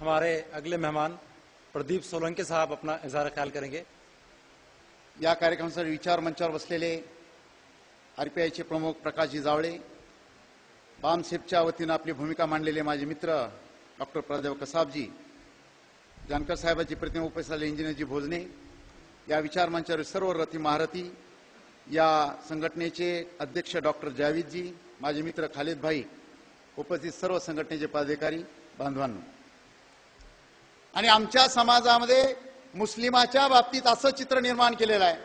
हमारे अगले मेहमान प्रदीप सोलंकी साहब अपना इजहार ख्याल करेंगे। या कार्यक्रमासाठी विचार मंचावर बसलेले आरपीआयचे प्रमुख प्रकाशजी जावळे, बामसेफच्या वतीनं आपली भूमिका मांडलेले माझे मित्र डॉक्टर प्रदेव कसाबजी, जानकर साहेबांची प्रतिमा उपस्थित असलेले इंजिनियरजी भोजने, या विचार मंचावर सर्व रथी महारथी, या संघटनेचे अध्यक्ष डॉक्टर जावेदजी, माझे मित्र खालिद भाई, उपस्थित सर्व संघटनेचे पदाधिकारी बांधवांनो, आणि आमच्या समाजामध्ये मुस्लिमाच्या बाबतीत असं चित्र निर्माण केलेलं आहे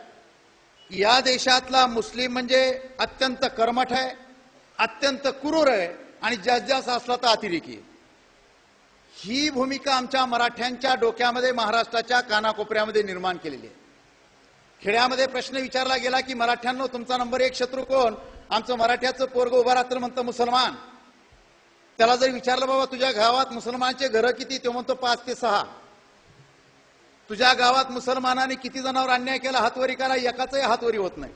की या देशातला मुस्लिम म्हणजे अत्यंत कर्मठ आहे, अत्यंत क्रूर आहे आणि जास्त असला तर अतिरेकी आहे। ही भूमिका आमच्या मराठ्यांच्या डोक्यामध्ये महाराष्ट्राच्या कानाकोपऱ्यामध्ये निर्माण केलेली आहे। खेड्यामध्ये प्रश्न विचारला गेला की मराठ्यांनो तुमचा नंबर 1 शत्रू कोण? आमचं मराठ्याचं पोरग उभा राहतं म्हणतं मुसलमान। त्याला जर विचारलं बाबा तुझ्या गावात मुसलमानचे घरं किती, तो म्हणतो 5 ते 6। तुझ्या गावात मुसलमानाने किती जणांवर अन्याय केला हातवरी करा, एकाचाही हातवरी होत नाही।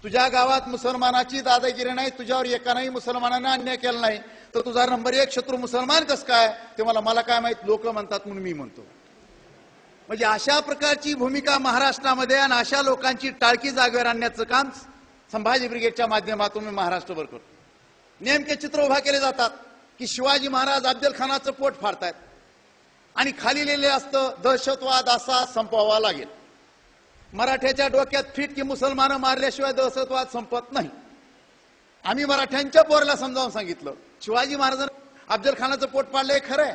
तुझ्या गावात मुसलमानाची दादागिरी नाही, तुझ्यावर एकानाही मुसलमानाने अन्याय केला नाही, तर तुझा नंबर 1 शत्रू मुसलमान कस काय? ते मला काय माहित, लोक म्हणतात म्हणून मी म्हणतो। म्हणजे अशा प्रकारची भूमिका महाराष्ट्रामध्ये आणि अशा लोकांची टाळकी जागेवर आणण्याचं काम संभाजी ब्रिगेडच्या माध्यमातून मी महाराष्ट्रभर करतो। नेमके चित्र उभा केले जातात की शिवाजी महाराज अफजल खानाचं पोट फाडतायत आणि खाली लिहिले असतं दहशतवाद असा संपवावा लागेल। मराठ्याच्या डोक्यात फिट की मुसलमान मारल्याशिवाय दहशतवाद संपत नाही। आम्ही मराठ्यांच्या पोराला समजावून सांगितलं शिवाजी महाराजांनी अफजल खानाचं पोट फाडलंय खरं आहे,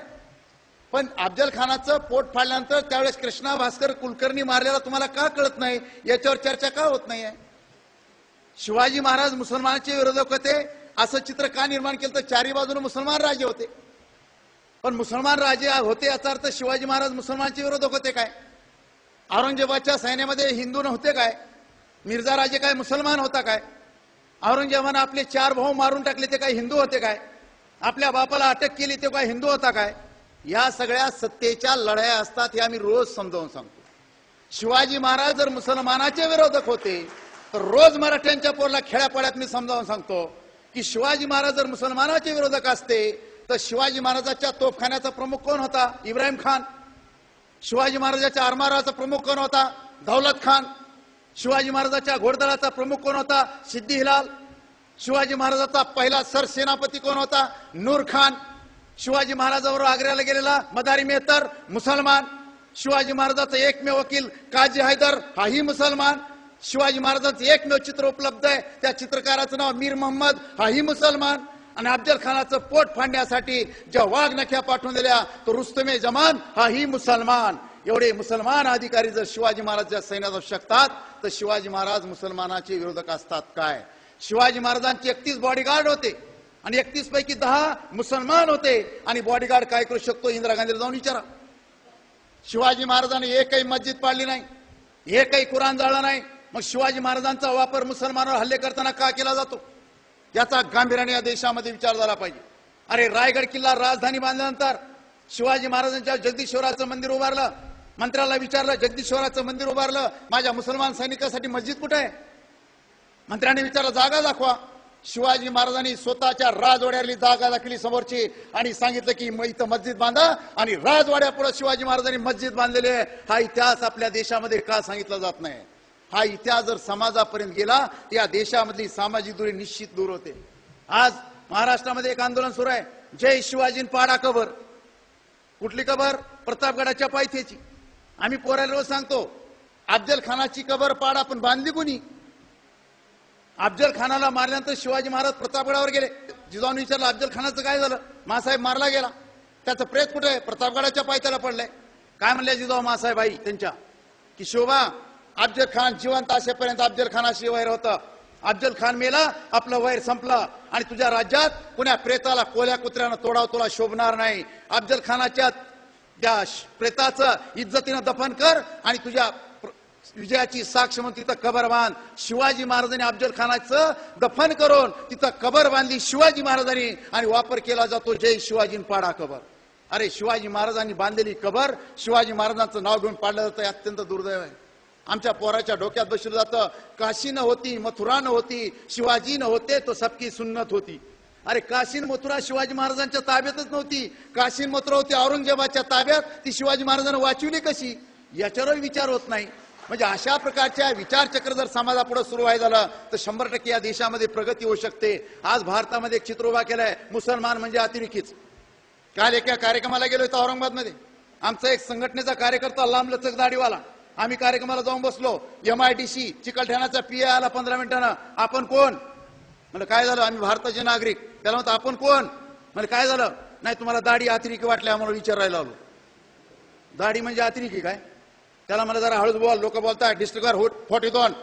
पण अफजल खानाचं पोट फाडल्यानंतर त्यावेळेस कृष्णा भास्कर कुलकर्णी मारलेला तुम्हाला का कळत नाही, याच्यावर चर्चा का होत नाहीये? शिवाजी महाराज मुसलमानांचे विरोधक होते असं चित्र का निर्माण केलं? तर चारी बाजूने मुसलमान राजे होते, पण मुसलमान राजे होते याचा अर्थ शिवाजी महाराज मुसलमानांचे विरोधक होते काय? औरंगजेबाच्या सैन्यामध्ये हिंदू नव्हते काय? मिर्झा राजे काय मुसलमान होता काय? औरंगजेबाने आपले 4 भाऊ मारून टाकले ते काय हिंदू होते काय? आपल्या बापाला अटक केली ते काय हिंदू होता काय? या सगळ्या सत्तेच्या लढाया असतात हे आम्ही रोज समजावून सांगतो। शिवाजी महाराज जर मुसलमानाचे विरोधक होते तर रोज मराठ्यांच्या पोरला खेड्यापाड्यात मी समजावून सांगतो की शिवाजी महाराज जर मुसलमानाचे विरोधक असते तर शिवाजी महाराजांच्या तोफखान्याचा प्रमुख कोण होता? इब्राहिम खान। शिवाजी महाराजांच्या आरमाराचा प्रमुख कोण होता? दौलत खान। शिवाजी महाराजांच्या घोडदळाचा प्रमुख कोण होता? सिद्दी हिलाल। शिवाजी महाराजांचा पहिला सरसेनापती कोण होता? नूर खान। शिवाजी महाराजांबरोबर आग्र्याला गेलेला मदारी मेहतर मुसलमान। शिवाजी महाराजांचा एकमेव वकील काजी हैदर हाही मुसलमान। शिवाजी महाराजांचं एकमेव चित्र उपलब्ध आहे, त्या चित्रकाराचं नाव मीर मोहम्मद हाही मुसलमान। आणि अफजल खानाचं पोट फाडण्यासाठी ज्या वाघनख्या पाठवून दिल्या तो रुस्तमे जमान हाही मुसलमान। एवढे मुसलमान अधिकारी जर शिवाजी महाराजांच्या सैन्यात असू शकतात तर शिवाजी महाराज मुसलमानाचे विरोधक असतात काय? शिवाजी महाराजांचे 31 बॉडीगार्ड होते आणि 31 पैकी 10 मुसलमान होते, आणि बॉडीगार्ड काय करू शकतो इंदिरा गांधीला जाऊन विचारा। शिवाजी महाराजांनी एकही मस्जिद पाडली नाही, एकही कुराण जाळलं नाही, मग शिवाजी महाराजांचा वापर मुसलमानांवर हल्ले करताना का केला जातो? याचा गांभीर्याने या देशामध्ये विचार झाला पाहिजे। अरे रायगड किल्ला राजधानी बांधल्यानंतर शिवाजी महाराजांच्या जगदीश्वराचं मंदिर उभारलं, मंत्र्याला विचारलं जगदीश्वराचं मंदिर उभारलं, माझ्या मुसलमान सैनिकांसाठी मस्जिद कुठे आहे? मंत्र्याने विचारलं जागा दाखवा। शिवाजी महाराजांनी स्वतःच्या राजवाड्यातली जागा दाखवली समोरची आणि सांगितलं की इथं मस्जिद बांधा, आणि राजवाड्यापुढे शिवाजी महाराजांनी मस्जिद बांधलेली आहे। हा इतिहास आपल्या देशामध्ये का सांगितला जात नाही? हा इतिहास जर समाजापर्यंत गेला तर या देशामधली सामाजिक दूरी निश्चित दूर होते। आज महाराष्ट्रामध्ये एक आंदोलन सुरू आहे, जय शिवाजीन पाडा कबर। कुठली कबर? प्रतापगडाच्या पायथ्याची। आम्ही पोराला रोज सांगतो अफजल खानाची कबर पाडा, पण बांधली कोणी? अफजल खानाला मारल्यानंतर शिवाजी महाराज प्रतापगडावर गेले, जिजाऊने विचारलं अफजल खानाचं काय झालं? मासाहेब मारला गेला, त्याचं प्रेत कुठे आहे? प्रतापगडाच्या पायथ्याला पडलंय। काय म्हणले जिजाऊ मासाहेब आई त्यांच्या की शोभा अफजल खान जिवंत असेपर्यंत अफजल खानाशी वैर होतं, अफजल खान मेला आपलं वैर संपलं, आणि तुझ्या राज्यात कुण्या प्रेताला कोल्या कुत्र्यानं तोडाव तुला शोभणार नाही। अफजल खानाच्या त्या प्रेताचं इज्जतीनं दफन कर आणि तुझ्या विजयाची साक्ष म्हणून तिथं कबर बांध। शिवाजी महाराजांनी अफजल खानाचं दफन करून तिथं कबर बांधली शिवाजी महाराजांनी, आणि वापर केला जातो जय शिवाजीन पाडा कबर। अरे शिवाजी महाराजांनी बांधलेली कबर शिवाजी महाराजांचं नाव घेऊन पाडलं जातं, अत्यंत दुर्दैव आहे। आमच्या पोराच्या डोक्यात बसलं जातं काशी न होती, मथुरा न होती, शिवाजी न होते तो सबकी सुन्नत होती। अरे काशीन मथुरा शिवाजी महाराजांच्या ताब्यातच नव्हती. काशीन मथुरा होती औरंगजेबाच्या ताब्यात, ती शिवाजी महाराजांना वाचवली कशी, याच्यावर विचार होत नाही. म्हणजे अशा प्रकारच्या विचारचक्र जर समाजापुढे सुरू व्हायला झालं तर 100% या देशामध्ये प्रगती होऊ शकते. आज भारतामध्ये एक चित्र उभा केलंय, मुसलमान म्हणजे अतिरेकीच. काल एका कार्यक्रमाला गेलो होतो औरंगाबादमध्ये. आमचा एक संघटनेचा कार्यकर्ता लांबलचक दाढीवाला, आम्ही कार्यक्रमाला जाऊन बसलो. MIDC चिकलठाण्याचा PA आला 15 मिनिटांना. आपण कोण? म्हणजे काय झालं? आम्ही भारताचे नागरिक. त्याला म्हणतो आपण कोण? म्हणजे काय झालं? नाही तुम्हाला दाढी अतिरेकी वाटली आम्हाला विचारायला आलो. दाढी म्हणजे अतिरेकी काय? त्याला मला जरा हळूच बोल, लोक बोलताय. डिस्ट्रिक्ट 42.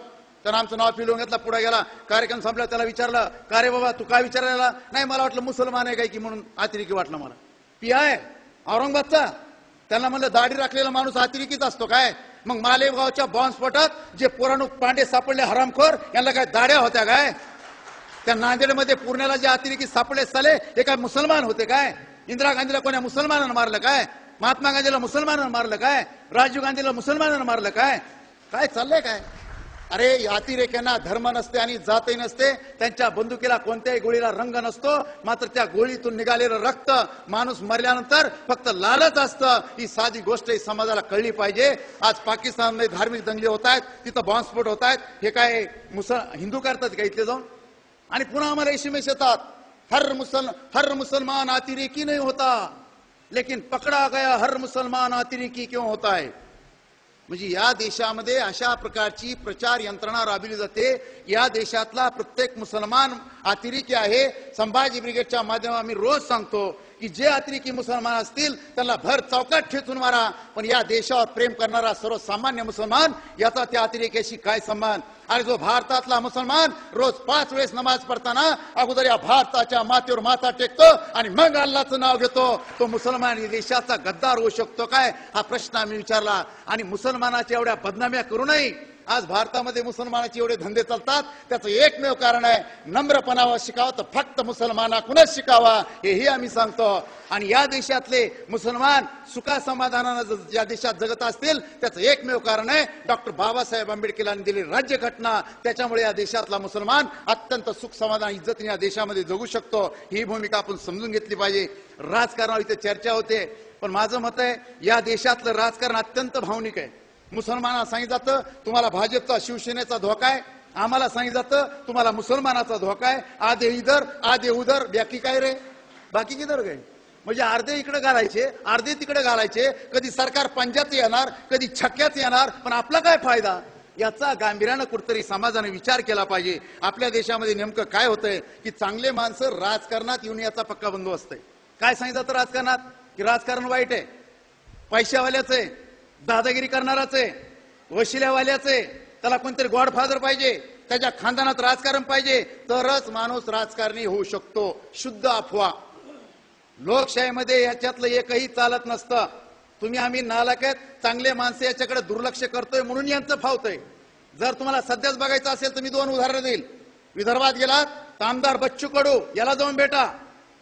त्यानं आमचं नाव फिरवून घेतलं, पुढे गेला. कार्यक्रम संपला, त्याला विचारलं का रे बाबा तू काय विचारायला? नाही मला वाटलं मुसलमान आहे काय की म्हणून अतिरेकी वाटलं मला. PI औरंगाबादचा. त्यांना म्हणलं दाढी राखलेला माणूस अतिरेकीच असतो काय? मग मालेगावच्या बॉम्बस्फोटात जे पुराणू पांडे सापडले हरामखोर, यांना काय दाढ्या होत्या काय? त्या नांदेडमध्ये पुण्याला जे अतिरेकी सापडले साले, हे काय मुसलमान होते काय? इंदिरा गांधीला कोण्या मुसलमानानं मारलं काय? महात्मा गांधीला मुसलमानानं मारलं काय? राजीव गांधीला मुसलमानानं मारलं काय? काय चाललंय काय? अरे अतिरेक्यांना धर्म नसते आणि जातही नसते. त्यांच्या बंदुकीला कोणत्याही गोळीला रंग नसतो. मात्र त्या गोळीतून निघालेलं रक्त माणूस मरल्यानंतर फक्त लालच असतं. ही साधी गोष्ट ही समाजाला कळली पाहिजे. आज पाकिस्तानमध्ये धार्मिक दंगली होत आहेत, तिथं बॉम्बस्फोट होत आहेत. हे काय हिंदू करतात का इथले जाऊन? आणि पुन्हा आम्हाला एसएमएस येतात, हर मुसलमान अतिरेकी नहीं होता, लेकिन पकड़ा गया हर मुसलमान अतिरेकी क्यों होता है. म्हणजे या देशामध्ये अशा प्रकारची प्रचार यंत्रणा राबविली जाते. या देशातला प्रत्येक मुसलमान अतिरेकी आहे. संभाजी ब्रिगेडच्या माध्यमातून आम्ही रोज सांगतो की जे अतिरेकी मुसलमान असतील त्यांना भर चौकात ठेचून मारा. पण या देशावर प्रेम करणारा सर्वसामान्य मुसलमान, याचा त्या अतिरेक्याशी काय संबंध? आणि जो भारतातला मुसलमान रोज 5 वेळेस नमाज पडताना अगोदर या भारताच्या मातेवर माथा टेकतो आणि मग अल्लाचं नाव घेतो, तो मुसलमान या देशाचा गद्दार होऊ शकतो काय? हा प्रश्न आम्ही विचारला. आणि मुसलमानाच्या एवढ्या बदनाम्या करू नये. आज भारतामध्ये मुसलमानाचे एवढे धंदे चालतात, त्याचं एकमेव कारण आहे, नम्रपणावर शिकावं तर फक्त मुसलमानाकडूनच शिकावा, हेही आम्ही सांगतो. आणि या देशातले मुसलमान सुखा समाधानानं या देशात जगत असतील, त्याचं एकमेव कारण आहे डॉक्टर बाबासाहेब आंबेडकरांनी दिलेली राज्यघटना. त्याच्यामुळे या देशातला मुसलमान अत्यंत सुख समाधान इज्जतीने या देशामध्ये जगू शकतो. ही भूमिका आपण समजून घेतली पाहिजे. राजकारणावर इथे चर्चा होते, पण माझं मत आहे या देशातलं राजकारण अत्यंत भावनिक आहे. मुसलमानांना सांगितलं जातं तुम्हाला भाजपचा शिवसेनेचा धोका आहे, आम्हाला सांगितलं जातं तुम्हाला मुसलमानाचा धोका आहे. आधे इधर आधे उधर, बाकी काय रे? बाकी किधर गए? म्हणजे अर्धे इकडे घालायचे, अर्धे तिकडे घालायचे. कधी सरकार पंजात येणार, कधी छक्क्यात येणार, पण आपला काय फायदा? याचा गांभीर्यानं कुठतरी समाजाने विचार केला पाहिजे. आपल्या देशामध्ये नेमकं काय होतंय की चांगले माणसं राजकारणात येऊन याचा पक्का बंदोबस्त आहे. काय सांगितलं जातं राजकारणात की राजकारण वाईट आहे, पैशावाल्याचं आहे, दादागिरी करणाराच आहे, वशिल्यावाल्याच आहे, त्याला कोणतरी गॉडफादर पाहिजे, त्याच्या खानदानात राजकारण पाहिजे, तरच माणूस राजकारणी होऊ शकतो. शुद्ध अफवा. लोकशाहीमध्ये याच्यातलं एकही चालत नसतं. तुम्ही आम्ही नालायक आहेत, चांगले माणसं याच्याकडे दुर्लक्ष करतोय म्हणून यांचं फावतंय. जर तुम्हाला सध्याच बघायचं असेल तर मी 2 उदाहरणं देईल. विदर्भात गेलात तर आमदार बच्चू कडू याला जाऊन भेटा,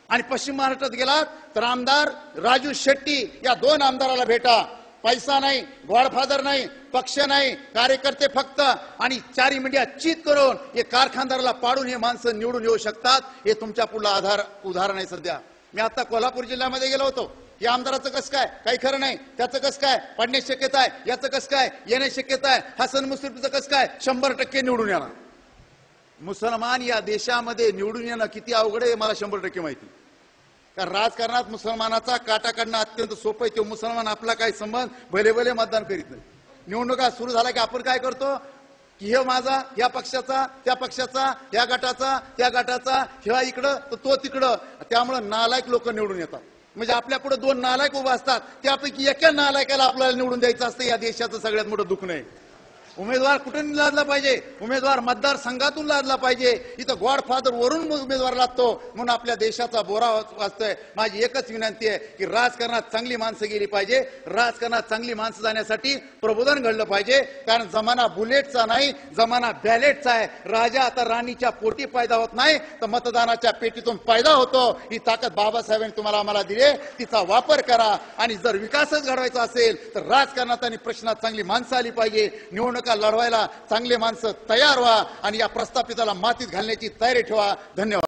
आणि पश्चिम महाराष्ट्रात गेलात तर आमदार राजू शेट्टी या 2 आमदाराला भेटा. पैसा नाही, गॉडफादर नाही, पक्ष नाही, कार्यकर्ते फक्त, आणि 4 मीडिया चीत करून हे कारखानदाराला पाडून हे माणसं निवडून येऊ शकतात. हे तुमच्या पुढला उदाहरण आहे. सध्या मी आता कोल्हापूर जिल्ह्यामध्ये गेलो होतो. या आमदाराचं कसं काय, काही खरं नाही, त्याचं कसं काय पडण्याची शक्यता आहे, याचं कसं काय येण्याची शक्यता आहे, हसन मुश्रीफचं कसं काय 100% निवडून येणार. मुसलमान या देशामध्ये निवडून येणं किती अवघड आहे मला 100% माहिती. कारण राजकारणात मुसलमानाचा काटा काढणं अत्यंत सोपं आहे. तो मुसलमान आपला काही संबंध, भले भले मतदान करीत नाही. निवडणुका सुरू झाला की आपण काय करतो की हे माझा, या पक्षाचा, त्या पक्षाचा, या गटाचा, त्या गटाचा, ह्या इकडं तर तो तिकडं. त्यामुळे नालायक लोक निवडून येतात. म्हणजे आपल्या पुढे 2 नालायक उभा असतात, त्यापैकी एका नालायकाला आपल्याला निवडून द्यायचं असतं. या देशाचं सगळ्यात मोठं दुःख आहे. उमेदवार कुठून लादला पाहिजे? उमेदवार मतदारसंघातून लादला पाहिजे. इथं गॉडफादर वरून उमेदवार लागतो म्हणून आपल्या देशाचा बोरा वाचतोय. माझी एकच विनंती आहे की राजकारणात चांगली माणसं गेली पाहिजे. राजकारणात चांगली माणसं जाण्यासाठी प्रबोधन घडलं पाहिजे. कारण जमाना बुलेटचा नाही, जमाना बॅलेटचा आहे. राजा आता राणीच्या पोटी पैदा होत नाही, तर मतदानाच्या पेटीतून पैदा होतो. ही ताकद बाबासाहेबांनी तुम्हाला आम्हाला दिली, तिचा वापर करा. आणि जर विकासच घडवायचा असेल तर राजकारणात आणि प्रश्नात चांगली माणसं आली पाहिजे. निवडणुका लढवायला चांगले माणसं तयार व्हा आणि या प्रस्थापिताला मातीत घालण्याची तयारी ठेवा. धन्यवाद.